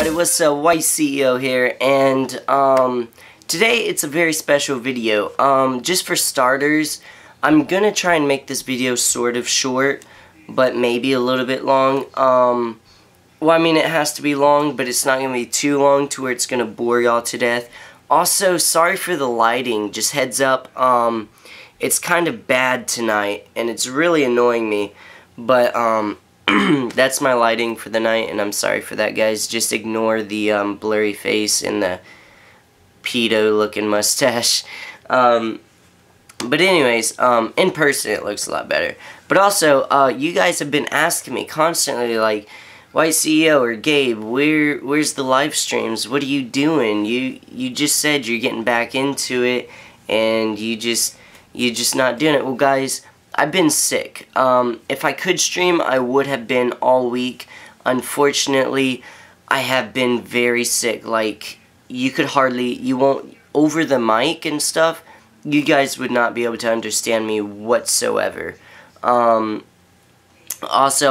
everybody, what's up? White CEO here, and today it's a very special video. Just for starters, I'm gonna try and make this video sort of short, but maybe a little bit long. Well, I mean, it has to be long, but it's not gonna be too long to where it's gonna bore y'all to death. Also, sorry for the lighting, just heads up, it's kind of bad tonight, and it's really annoying me, but, that's my lighting for the night, and I'm sorry for that, guys. Just ignore the blurry face and the pedo-looking mustache. But anyways, in person it looks a lot better. But also, you guys have been asking me constantly, like, White CEO or Gabe, where's the live streams? What are you doing? You just said you're getting back into it, and you're just not doing it. Well, guys, I've been sick. If I could stream, I would have been all week. Unfortunately, I have been very sick. Like, you won't, over the mic and stuff, you guys would not be able to understand me whatsoever. Also,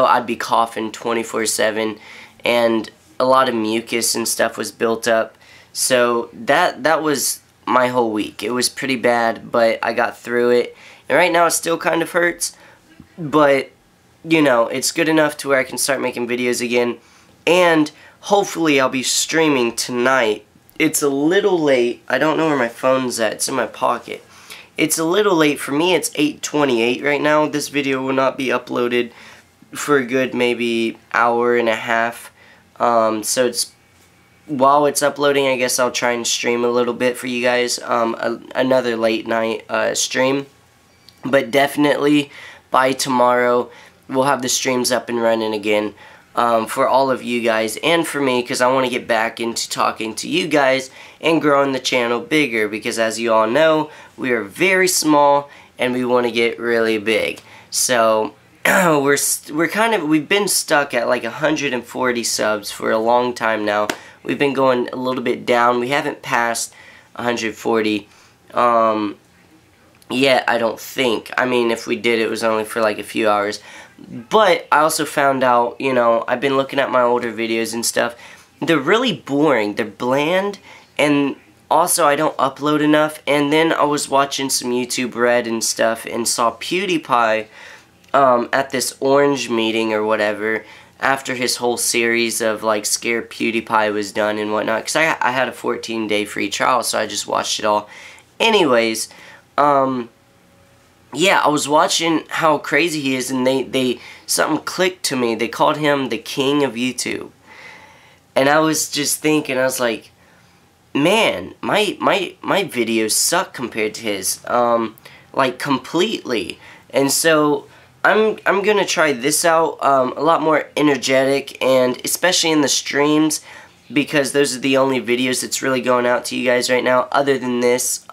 I'd be coughing 24/7, and a lot of mucus and stuff was built up. So, that was my whole week. It was pretty bad, but I got through it. And right now it still kind of hurts, but, you know, it's good enough to where I can start making videos again. And hopefully I'll be streaming tonight. It's a little late. I don't know where my phone's at. It's in my pocket. It's a little late for me. It's 8:28 right now. This video will not be uploaded for a good maybe hour and a half. So while it's uploading, I guess I'll try and stream a little bit for you guys. Another late night stream. But definitely, by tomorrow, we'll have the streams up and running again for all of you guys and for me, because I want to get back into talking to you guys and growing the channel bigger, because as you all know, we are very small and we want to get really big. So, we've been stuck at like 140 subs for a long time now. We've been going a little bit down. We haven't passed 140 yet, I don't think. I mean, if we did, it was only for like a few hours. But I also found out, you know, I've been looking at my older videos and stuff. They're really boring. They're bland, and also I don't upload enough. And then I was watching some YouTube Red and stuff and saw PewDiePie at this Orange meeting or whatever, after his whole series of like Scare PewDiePie was done and whatnot. Because I had a 14-day free trial, so I just watched it all. Anyways, yeah, I was watching how crazy he is, and something clicked to me. They called him the king of YouTube. And I was just thinking, I was like, man, my videos suck compared to his, like, completely. And so, I'm gonna try this out, a lot more energetic, and especially in the streams, because those are the only videos that's really going out to you guys right now, other than this.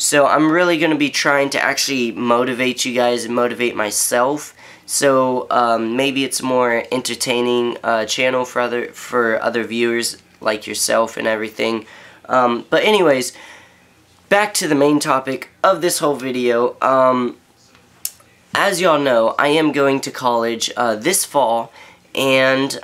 So I'm really going to be trying to actually motivate you guys and motivate myself. So maybe it's a more entertaining channel for other viewers like yourself and everything. But anyways, back to the main topic of this whole video. As y'all know, I am going to college this fall, and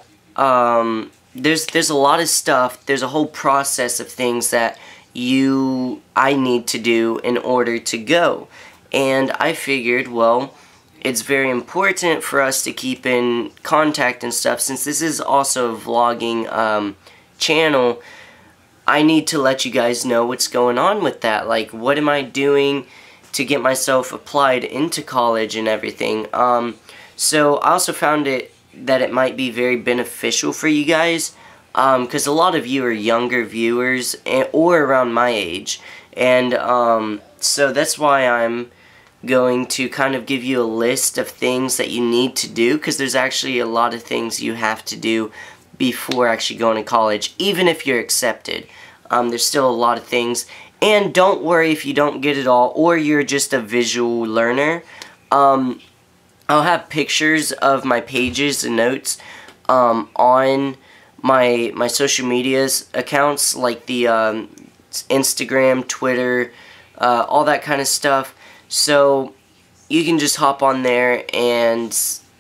there's a lot of stuff. There's a whole process of things that I need to do in order to go. And I figured, well, it's very important for us to keep in contact and stuff. Since this is also a vlogging channel, I need to let you guys know what's going on with that. Like, what am I doing to get myself applied into college and everything. So I also found that it might be very beneficial for you guys, because a lot of you are younger viewers or around my age, and so that's why I'm going to kind of give you a list of things that you need to do, because there's actually a lot of things you have to do before actually going to college, even if you're accepted. There's still a lot of things, and don't worry if you don't get it all, or you're just a visual learner. I'll have pictures of my pages and notes on my social medias accounts, like the Instagram, Twitter, all that kind of stuff. So you can just hop on there and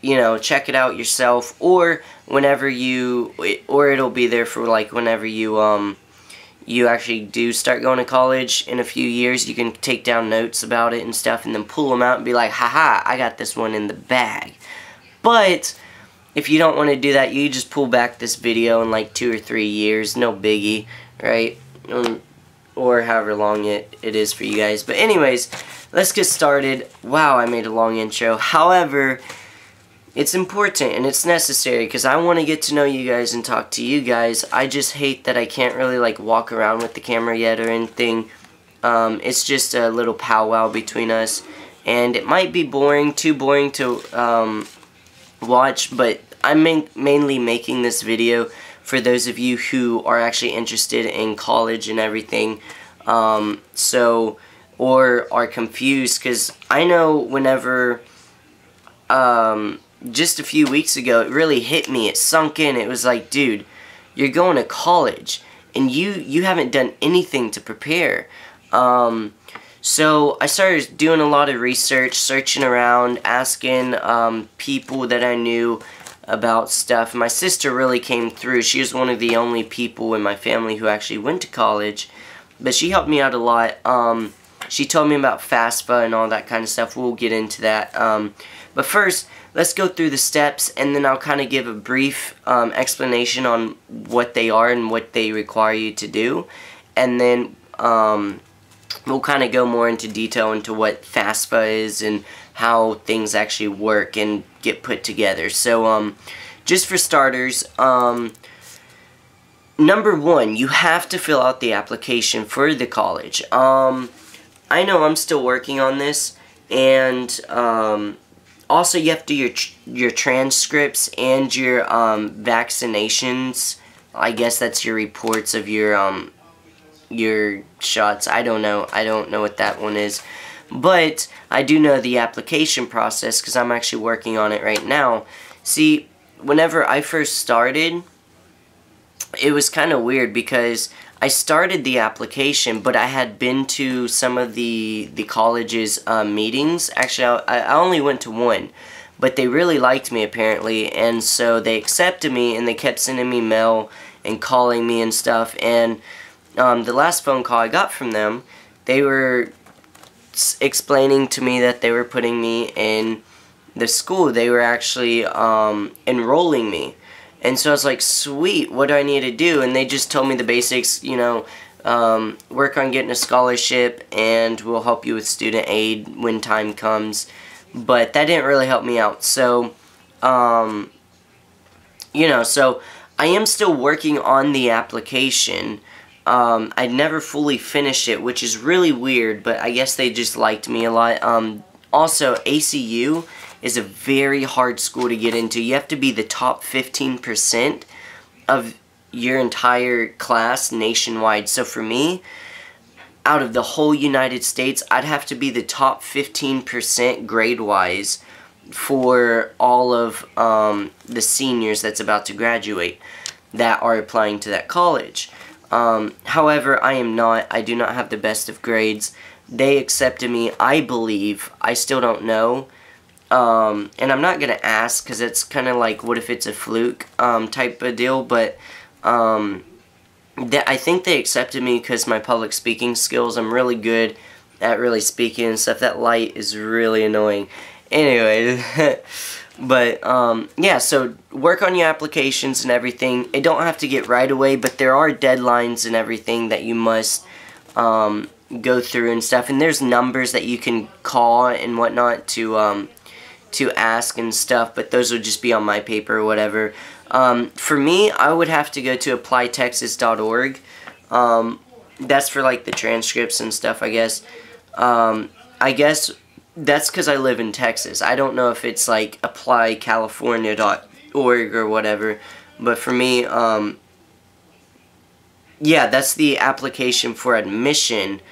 you know, check it out yourself, or whenever you, or it'll be there for like whenever you you actually do start going to college in a few years. You can take down notes about it and stuff and then pull them out and be like, haha, I got this one in the bag. But if you don't want to do that, you just pull back this video in like 2 or 3 years, no biggie, right? Or however long it is for you guys. But anyways, let's get started. Wow, I made a long intro. However, it's important and it's necessary because I want to get to know you guys and talk to you guys. I just hate that I can't really like walk around with the camera yet or anything. It's just a little powwow between us, and it might be boring, too boring to watch, but I'm mainly making this video for those of you who are actually interested in college and everything, or are confused, because I know whenever, just a few weeks ago, it really hit me, it sunk in, it was like, dude, you're going to college, and you haven't done anything to prepare. So I started doing a lot of research, searching around, asking people that I knew about stuff. My sister really came through. She was one of the only people in my family who actually went to college, but she helped me out a lot. She told me about FAFSA and all that kind of stuff. We'll get into that. But first, let's go through the steps, and then I'll kind of give a brief explanation on what they are and what they require you to do, and then we'll kind of go more into detail into what FAFSA is and how things actually work and get put together. So, just for starters, number one, you have to fill out the application for the college. I know I'm still working on this, and also you have to do your transcripts and your vaccinations. I guess that's your reports of your shots. I don't know what that one is. But I do know the application process because I'm actually working on it right now. See, whenever I first started, it was kind of weird because I started the application, but I had been to some of the college's meetings. Actually, I only went to one, but they really liked me apparently, and so they accepted me, and they kept sending me mail and calling me and stuff. And the last phone call I got from them, they were explaining to me that they were putting me in the school. They were actually enrolling me. And so I was like, sweet, what do I need to do? And they just told me the basics, you know, work on getting a scholarship, and we'll help you with student aid when time comes. But that didn't really help me out. So, you know, so I am still working on the application. I never fully finished it, which is really weird, but I guess they just liked me a lot. Also, ACU is a very hard school to get into. You have to be the top 15% of your entire class nationwide. So for me, out of the whole United States, I'd have to be the top 15% grade-wise for all of the seniors that's about to graduate that are applying to that college. However, I am not. I do not have the best of grades. They accepted me, I believe. I still don't know. And I'm not going to ask because it's kind of like, what if it's a fluke type of deal. But I think they accepted me because my public speaking skills. I'm really good at really speaking and stuff. That light is really annoying. Anyway, but yeah, so work on your applications and everything. It don't have to get right away, but there are deadlines and everything that you must go through and stuff. And there's numbers that you can call and whatnot to ask and stuff, but those would just be on my paper or whatever. For me, I would have to go to applytexas.org. That's for like the transcripts and stuff, I guess. I guess that's because I live in Texas. I don't know if it's like applycalifornia.org or whatever, but for me, yeah, that's the application for admission.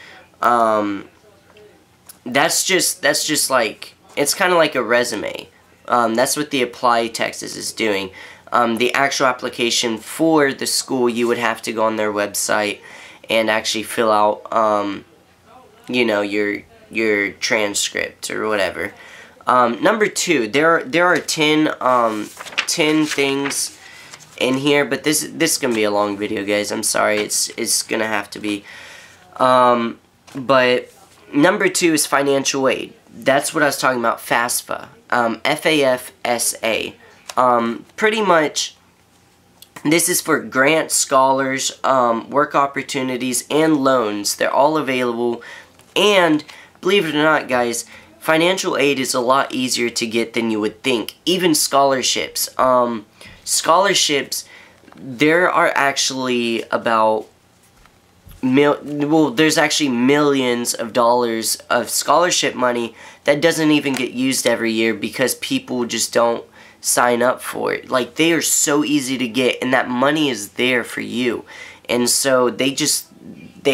That's just like, it's kind of like a resume. That's what the Apply Texas is doing. The actual application for the school, you would have to go on their website and actually fill out, you know, your transcript or whatever. Number 2, there are 10 things in here, but this is gonna be a long video, guys. I'm sorry, it's gonna have to be. But number 2 is financial aid. That's what I was talking about, FAFSA. F-A-F-S-A. Pretty much, this is for grants, scholars, work opportunities, and loans. They're all available. And believe it or not, guys, financial aid is a lot easier to get than you would think. Even scholarships. Scholarships, there are actually about there's actually millions of dollars of scholarship money that doesn't even get used every year because people just don't sign up for it. Like, they are so easy to get, and that money is there for you. And so they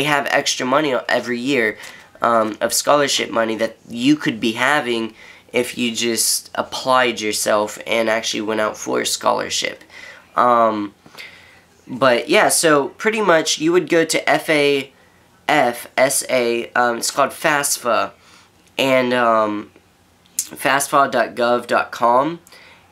have extra money every year of scholarship money that you could be having if you just applied yourself and actually went out for a scholarship. But yeah, so pretty much you would go to FAFSA, it's called FAFSA, and FAFSA.gov.com,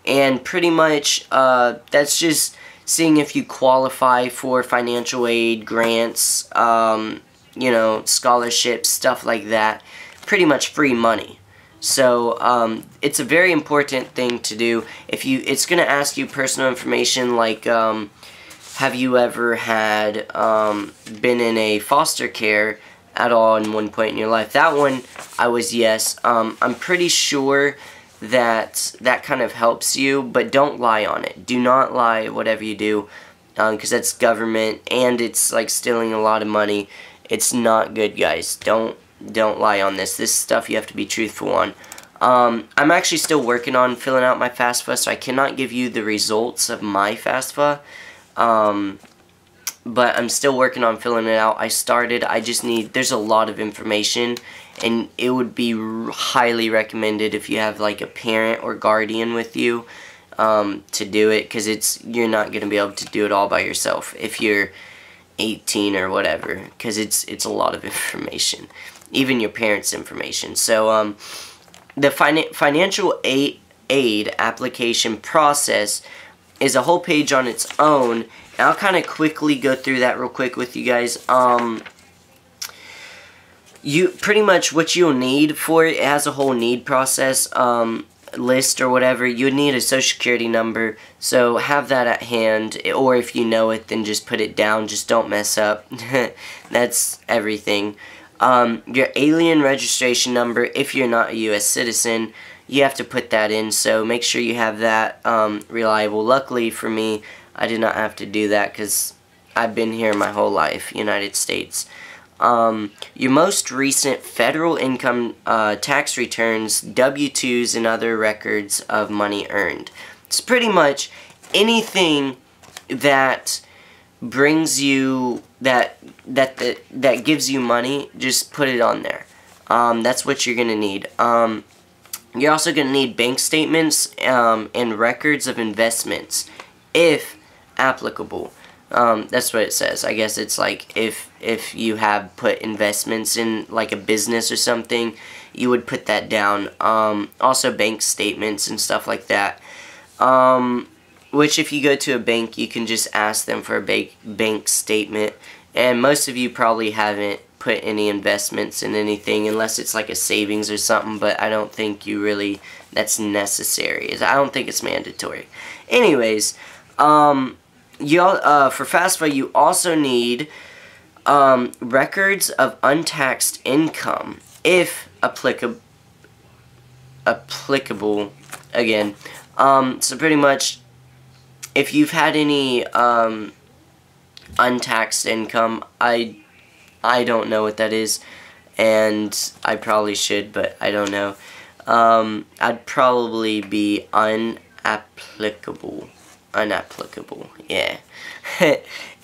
and pretty much that's just seeing if you qualify for financial aid, grants, you know, scholarships, stuff like that. Pretty much free money. So it's a very important thing to do. It's gonna ask you personal information like have you ever had been in a foster care at all in one point in your life? That one, I was yes. I'm pretty sure that kind of helps you, but don't lie on it. Do not lie whatever you do, because that's government, and it's like stealing a lot of money. It's not good, guys. Don't lie on this. This stuff you have to be truthful on. I'm actually still working on filling out my FAFSA, so I cannot give you the results of my FAFSA. But I'm still working on filling it out. I just need, there's a lot of information, and it would be highly recommended if you have like a parent or guardian with you, to do it, because you're not going to be able to do it all by yourself if you're 18 or whatever, because it's a lot of information, even your parents' information. So, the financial aid application process is a whole page on its own, and I'll kind of quickly go through that real quick with you guys. You pretty much what you'll need for it has a whole need process list or whatever. You would need a social security number, so have that at hand, or if you know it, then just put it down. Just don't mess up. That's everything. Your alien registration number, if you're not a U.S. citizen, you have to put that in, so make sure you have that reliable. Luckily for me, I did not have to do that because I've been here my whole life, United States. Your most recent federal income tax returns, W-2s, and other records of money earned. It's pretty much anything that brings you, that gives you money, just put it on there. That's what you're going to need. You're also going to need bank statements and records of investments, if applicable. That's what it says. I guess it's like if you have put investments in like a business or something, you would put that down. Also bank statements and stuff like that. Which if you go to a bank, you can just ask them for a bank statement. And most of you probably haven't put any investments in anything unless it's like a savings or something, but I don't think that's necessary. I don't think it's mandatory. Anyways, for FAFSA, you also need records of untaxed income, if applicable. Again, so pretty much, if you've had any untaxed income, I don't know what that is, and I probably should, but I don't know. I'd probably be unapplicable, yeah.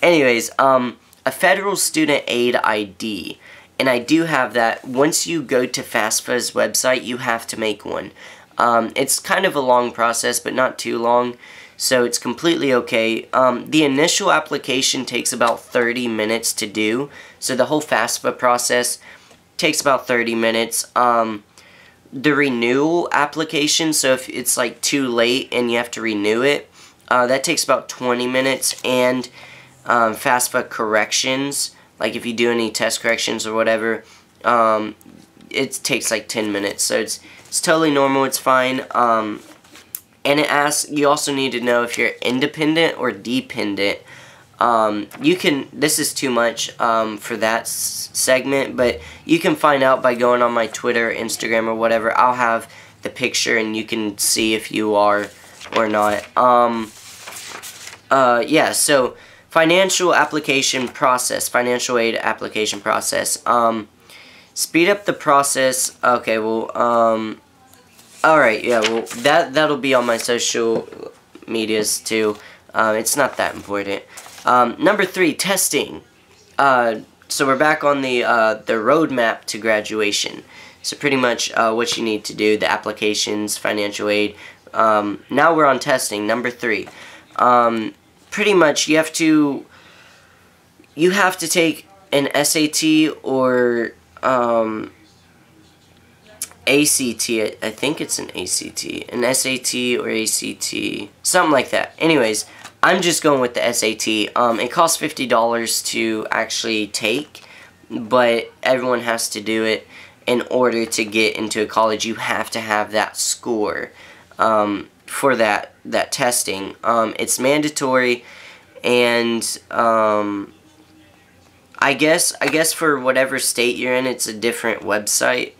Anyways, a federal student aid ID, and I do have that. Once you go to FAFSA's website, you have to make one. It's kind of a long process, but not too long, so it's completely okay. The initial application takes about 30 minutes to do, so the whole FAFSA process takes about 30 minutes. the renewal application, so if it's like too late and you have to renew it, that takes about 20 minutes, and FAFSA corrections, like if you do any test corrections or whatever, it takes like 10 minutes, so it's totally normal, it's fine. And it asks, you also need to know if you're independent or dependent. This is too much for that segment, but you can find out by going on my Twitter, Instagram, or whatever. I'll have the picture and you can see if you are or not. Yeah, so financial application process, financial aid application process. Speed up the process. Okay, well, alright, yeah, well, that'll be on my social medias too. It's not that important. Number 3, testing. So we're back on the roadmap to graduation. So pretty much what you need to do, the applications, financial aid. Now we're on testing, number 3. Pretty much you have to take an SAT or ACT, I think it's an ACT, an SAT or ACT, something like that. Anyways, I'm just going with the SAT. It costs $50 to actually take, but everyone has to do it in order to get into a college. You have to have that score for that testing. It's mandatory, and I guess for whatever state you're in, it's a different website.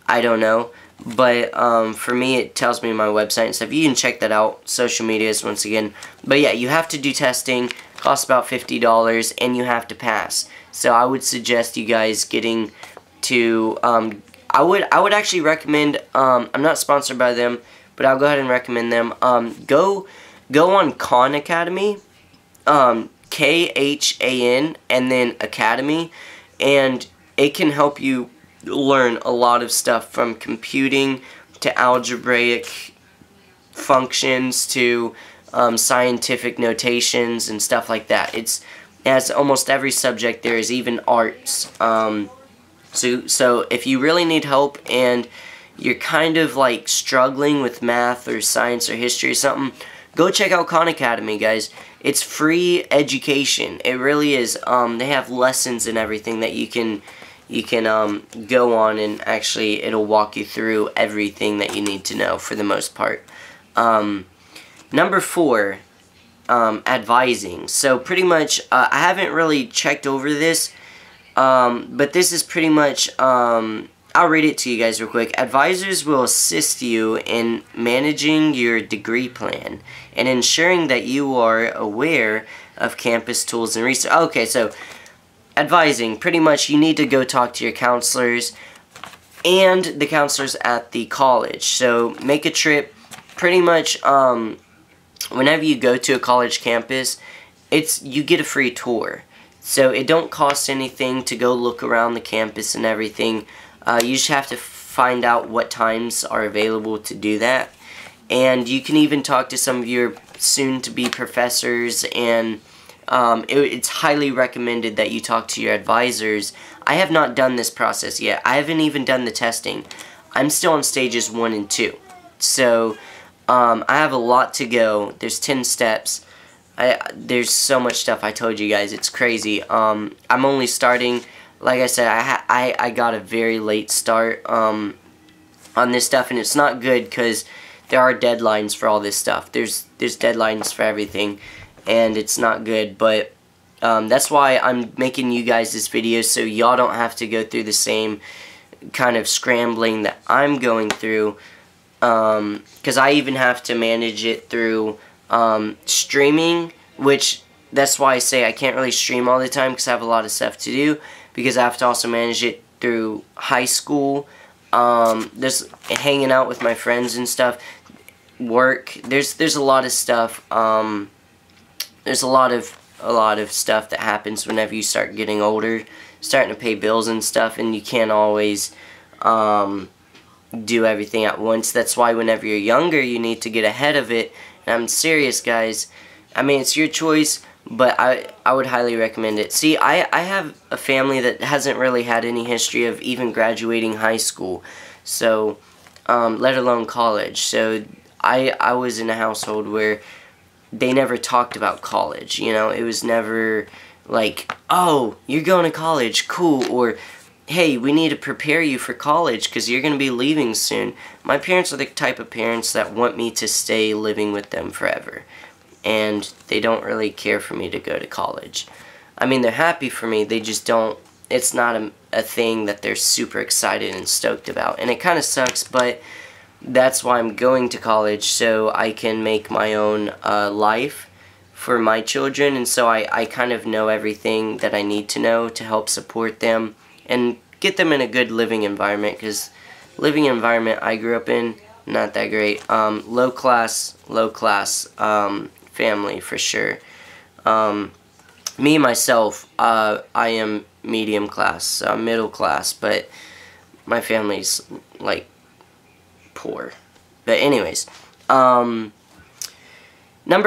I don't know, but for me it tells me my website and stuff. You can check that out, social medias once again. But yeah, you have to do testing, costs about $50, and you have to pass. So I would suggest you guys getting to, I would actually recommend, I'm not sponsored by them, but I'll go ahead and recommend them. Go on Khan Academy, KHAN, and then Academy, and it can help you learn a lot of stuff, from computing to algebraic functions to scientific notations and stuff like that. It has almost every subject there is, even arts. So if you really need help and you're kind of like struggling with math or science or history or something, go check out Khan Academy, guys. It's free education. It really is. They have lessons and everything that you can go on, and actually it'll walk you through everything that you need to know for the most part. Number 4, advising. So pretty much, I haven't really checked over this, but this is pretty much, I'll read it to you guys real quick. Advisors will assist you in managing your degree plan and ensuring that you are aware of campus tools and research. Okay, so advising, pretty much you need to go talk to your counselors and the counselors at the college. So make a trip. Pretty much whenever you go to a college campus, you get a free tour. So it don't cost anything to go look around the campus and everything. You just have to find out what times are available to do that. And you can even talk to some of your soon-to-be professors, and it's highly recommended that you talk to your advisors. I have not done this process yet. I haven't even done the testing. I'm still on stages 1 and 2. So I have a lot to go. There's 10 steps. There's so much stuff. I told you guys, it's crazy. I'm only starting. Like I said, I got a very late start on this stuff, and it's not good because there are deadlines for all this stuff. There's deadlines for everything, and it's not good. But that's why I'm making you guys this video, so y'all don't have to go through the same kind of scrambling that I'm going through. Because I even have to manage it through streaming, which that's why I say I can't really stream all the time because I have a lot of stuff to do, because I have to also manage it through high school, there's hanging out with my friends and stuff, work, there's a lot of stuff, there's a lot of stuff that happens whenever you start getting older, starting to pay bills and stuff, and you can't always do everything at once. That's why whenever you're younger, you need to get ahead of it. And I'm serious, guys. I mean, it's your choice, but I would highly recommend it. See, I have a family that hasn't really had any history of even graduating high school, so let alone college. So I was in a household where they never talked about college. You know, it was never like, oh, you're going to college, cool, or hey, we need to prepare you for college because you're going to be leaving soon. My parents are the type of parents that want me to stay living with them forever, and they don't really care for me to go to college. I mean, they're happy for me, they just don't, it's not a thing that they're super excited and stoked about, and it kind of sucks, but that's why I'm going to college, so I can make my own life for my children, and so I kind of know everything that I need to know to help support them and get them in a good living environment, because living environment I grew up in, not that great. Low class family for sure. Me myself, I am medium class, middle class, but my family's like poor. But anyways, number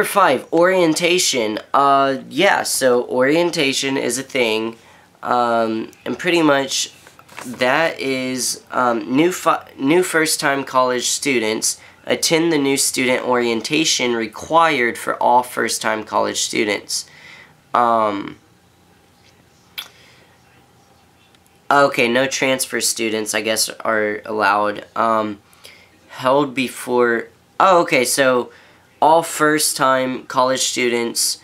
5, orientation. Yeah, so orientation is a thing, and pretty much that is new first-time college students attend the new student orientation required for all first-time college students. Okay, no transfer students, I guess, are allowed. Held before... Oh, okay, so all first-time college students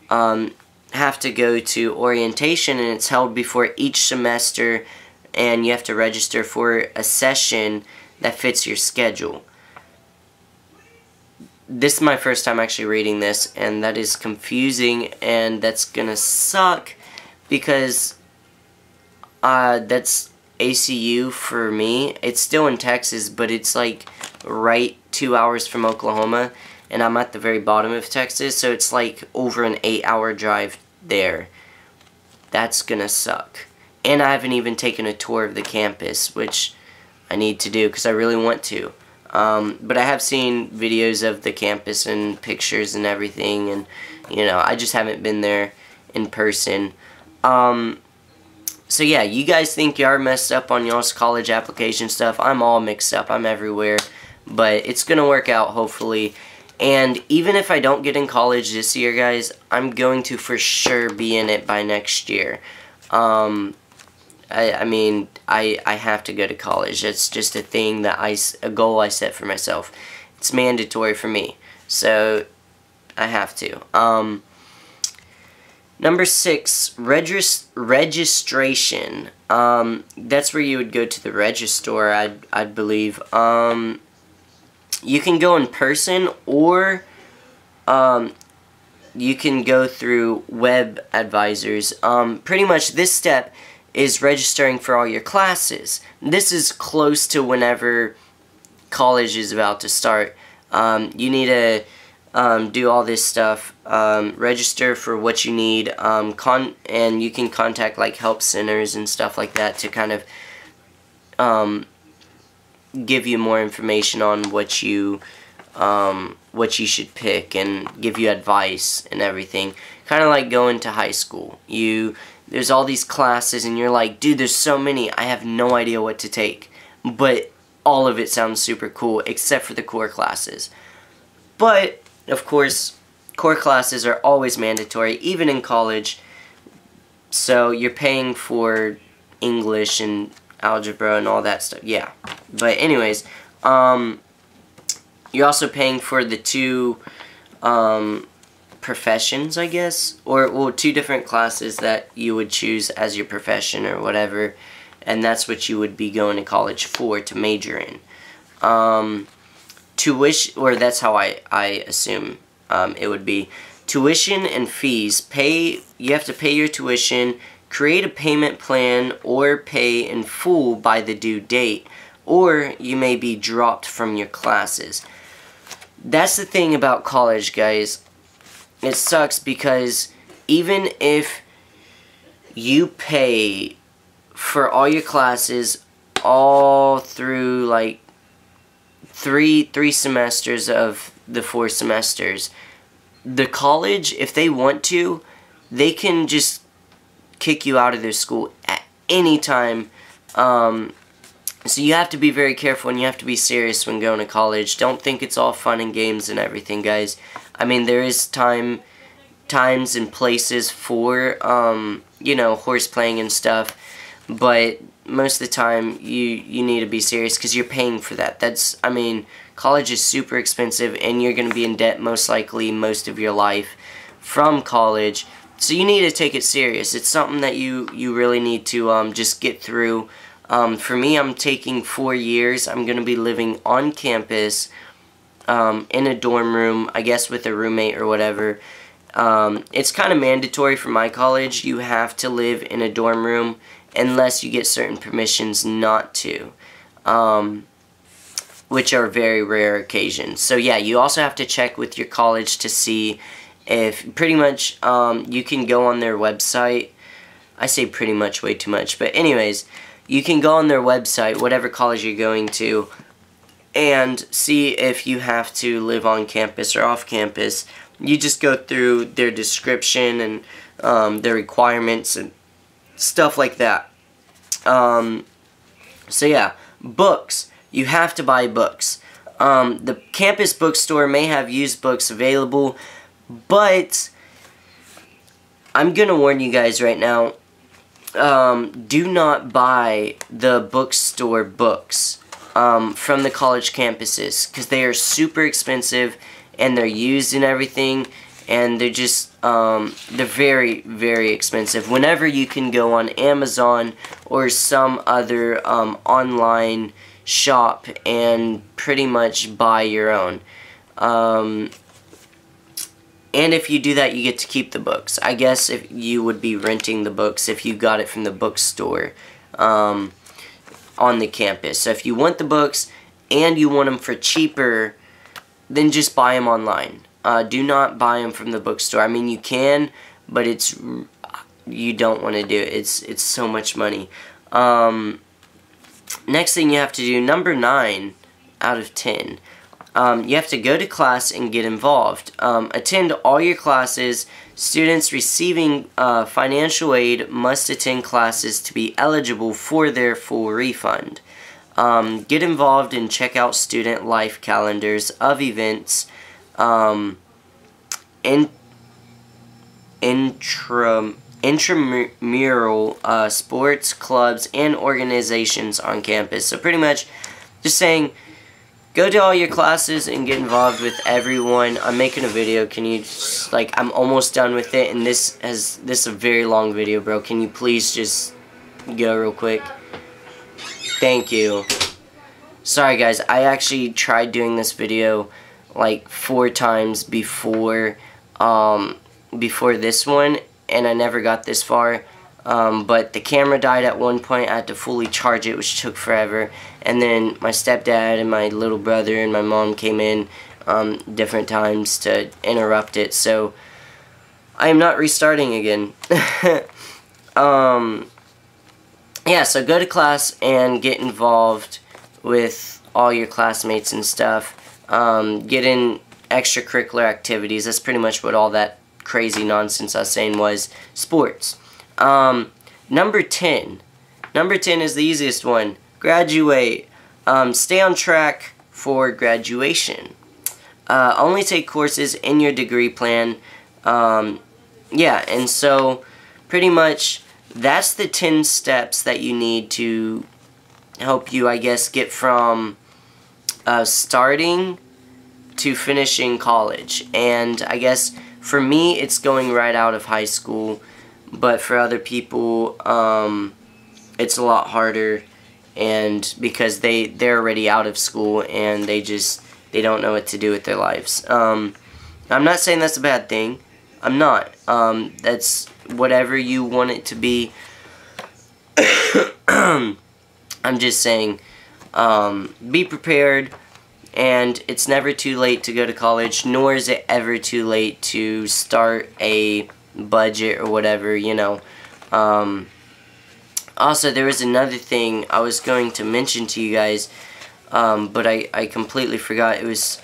have to go to orientation, and it's held before each semester, and you have to register for a session that fits your schedule. This is my first time actually reading this, and that is confusing, and that's gonna suck because that's ACU for me. It's still in Texas, but it's like right 2 hours from Oklahoma, and I'm at the very bottom of Texas, so it's like over an 8-hour drive there. That's gonna suck. And I haven't even taken a tour of the campus, which I need to do because I really want to. But I have seen videos of the campus and pictures and everything, and you know, I just haven't been there in person. So yeah, you guys think you are messed up on y'all's college application stuff. I'm all mixed up. I'm everywhere. But it's gonna work out, hopefully. And even if I don't get in college this year, guys, I'm going to for sure be in it by next year. I mean, I have to go to college. It's just a thing that a goal I set for myself. It's mandatory for me, so I have to. Number 6, registration. That's where you would go to the registrar, I'd believe. You can go in person, or you can go through web advisors. Pretty much this step is registering for all your classes. This is close to whenever college is about to start. You need to do all this stuff, register for what you need, and you can contact like help centers and stuff like that to kind of give you more information on what you should pick and give you advice and everything. Kind of like going to high school. There's all these classes and you're like, dude, there's so many, I have no idea what to take. But all of it sounds super cool, except for the core classes. But, of course, core classes are always mandatory, even in college. So you're paying for English and algebra and all that stuff. Yeah. But anyways, you're also paying for the 2 professions, I guess, or well, 2 different classes that you would choose as your profession or whatever, and that's what you would be going to college for, to major in. Tuition, or that's how I assume it would be. Tuition and fees. You have to pay your tuition, create a payment plan, or pay in full by the due date, or you may be dropped from your classes. That's the thing about college, guys. It sucks because even if you pay for all your classes all through like three semesters of the 4 semesters, the college, if they want to, they can just kick you out of their school at any time. So you have to be very careful, and you have to be serious when going to college. Don't think it's all fun and games and everything, guys. I mean, there is times and places for, you know, horse playing and stuff, but most of the time you need to be serious because you're paying for that. I mean, college is super expensive, and you're going to be in debt most likely most of your life from college. So you need to take it serious. It's something that you really need to just get through. For me, I'm taking 4 years. I'm going to be living on campus in a dorm room, I guess with a roommate or whatever. It's kind of mandatory for my college. You have to live in a dorm room unless you get certain permissions not to, which are very rare occasions. So yeah, you also have to check with your college to see if pretty much you can go on their website. I say pretty much way too much, but anyways, you can go on their website, whatever college you're going to, and see if you have to live on campus or off campus. You just go through their description and their requirements and stuff like that. So yeah, books. You have to buy books. The campus bookstore may have used books available, but I'm gonna warn you guys right now. Do not buy the bookstore books from the college campuses, because they are super expensive and they're used and everything, and they're just they're very, very expensive. Whenever you can go on Amazon or some other online shop and pretty much buy your own. And if you do that, you get to keep the books. I guess if you would be renting the books if you got it from the bookstore on the campus. So if you want the books and you want them for cheaper, then just buy them online. Do not buy them from the bookstore. I mean, you can, but you don't want to do it. It's so much money. Next thing you have to do, number 9 out of 10. You have to go to class and get involved. Attend all your classes. Students receiving financial aid must attend classes to be eligible for their full refund. Get involved and check out student life calendars of events, intramural sports, clubs, and organizations on campus. So pretty much just saying, go to all your classes and get involved with everyone. I'm making a video. Can you just, like, I'm almost done with it, and this is a very long video, bro. Can you please just go real quick? Thank you. Sorry guys, I actually tried doing this video like 4 times before this one, and I never got this far. But the camera died at one point. I had to fully charge it, which took forever. And then my stepdad and my little brother and my mom came in different times to interrupt it. So I am not restarting again. Yeah, so go to class and get involved with all your classmates and stuff. Get in extracurricular activities. That's pretty much what all that crazy nonsense I was saying was. Sports. Number 10. Number 10 is the easiest one. Graduate. Stay on track for graduation. Only take courses in your degree plan. Yeah, and so pretty much that's the 10 steps that you need to help you, I guess, get from starting to finishing college. And I guess for me, it's going right out of high school. But for other people, it's a lot harder, and because they're already out of school and they don't know what to do with their lives. I'm not saying that's a bad thing. I'm not. That's whatever you want it to be. I'm just saying, be prepared, and it's never too late to go to college, nor is it ever too late to start a budget or whatever, you know. Also, there was another thing I was going to mention to you guys, but I completely forgot. It was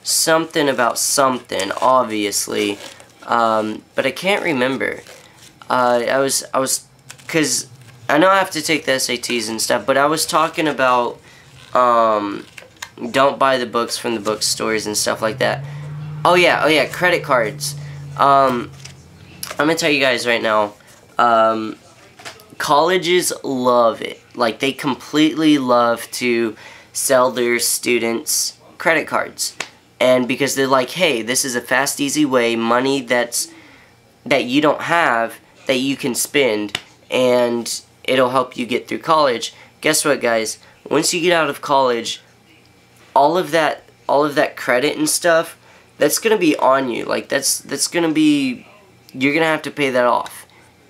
something about something, obviously, but I can't remember. Cause I know I have to take the SATs and stuff, but I was talking about, don't buy the books from the bookstores and stuff like that. Oh yeah, credit cards. I'm gonna tell you guys right now, colleges love it. Like, they completely love to sell their students credit cards. And because they're like, hey, this is a fast, easy way, money that you don't have, that you can spend, and it'll help you get through college. Guess what, guys? Once you get out of college, all of that credit and stuff, that's gonna be on you. Like, that's gonna be, you're gonna have to pay that off,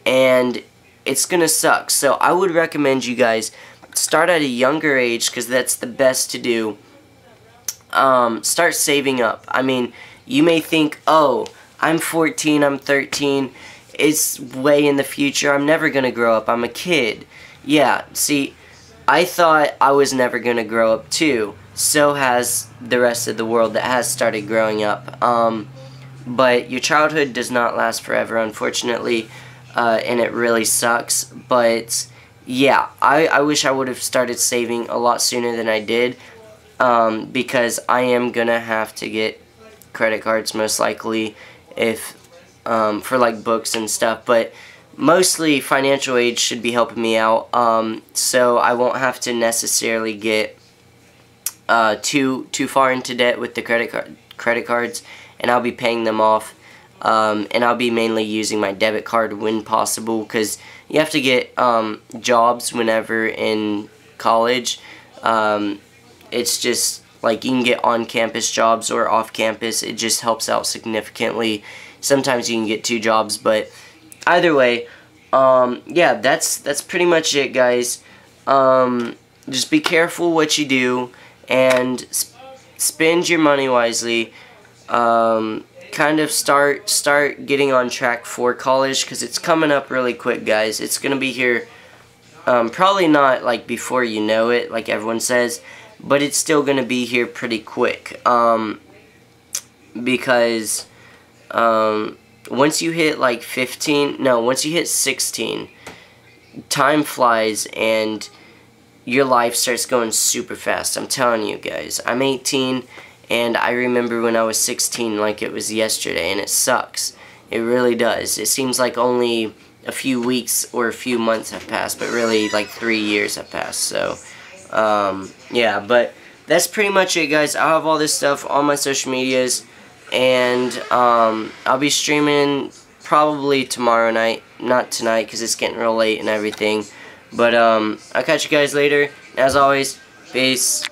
and it's gonna suck. So I would recommend you guys start at a younger age, because that's the best to do. Start saving up. I mean, you may think, oh, I'm 14, I'm 13, it's way in the future, I'm never gonna grow up, I'm a kid. Yeah, see, I thought I was never gonna grow up too. So has the rest of the world that has started growing up. But your childhood does not last forever, unfortunately, and it really sucks. But yeah, I wish I would have started saving a lot sooner than I did, because I am gonna have to get credit cards most likely, if for like books and stuff. But mostly financial aid should be helping me out, so I won't have to necessarily get too far into debt with the credit cards, and I'll be paying them off, and I'll be mainly using my debit card when possible, because you have to get jobs whenever in college. It's just like you can get on-campus jobs or off-campus. It just helps out significantly. Sometimes you can get 2 jobs, but either way, yeah, that's pretty much it, guys. Just be careful what you do, and spend your money wisely. Kind of start getting on track for college, because it's coming up really quick, guys. It's gonna be here, probably not like before you know it, like everyone says, but it's still gonna be here pretty quick. Because once you hit like 15, no, once you hit 16, time flies and your life starts going super fast. I'm telling you guys, I'm 18, and I remember when I was 16 like it was yesterday, and it sucks. It really does. It seems like only a few weeks or a few months have passed, but really like 3 years have passed. So yeah, but that's pretty much it, guys. I'll have all this stuff on my social medias, and I'll be streaming probably tomorrow night, not tonight because it's getting real late and everything. But I'll catch you guys later. As always, peace.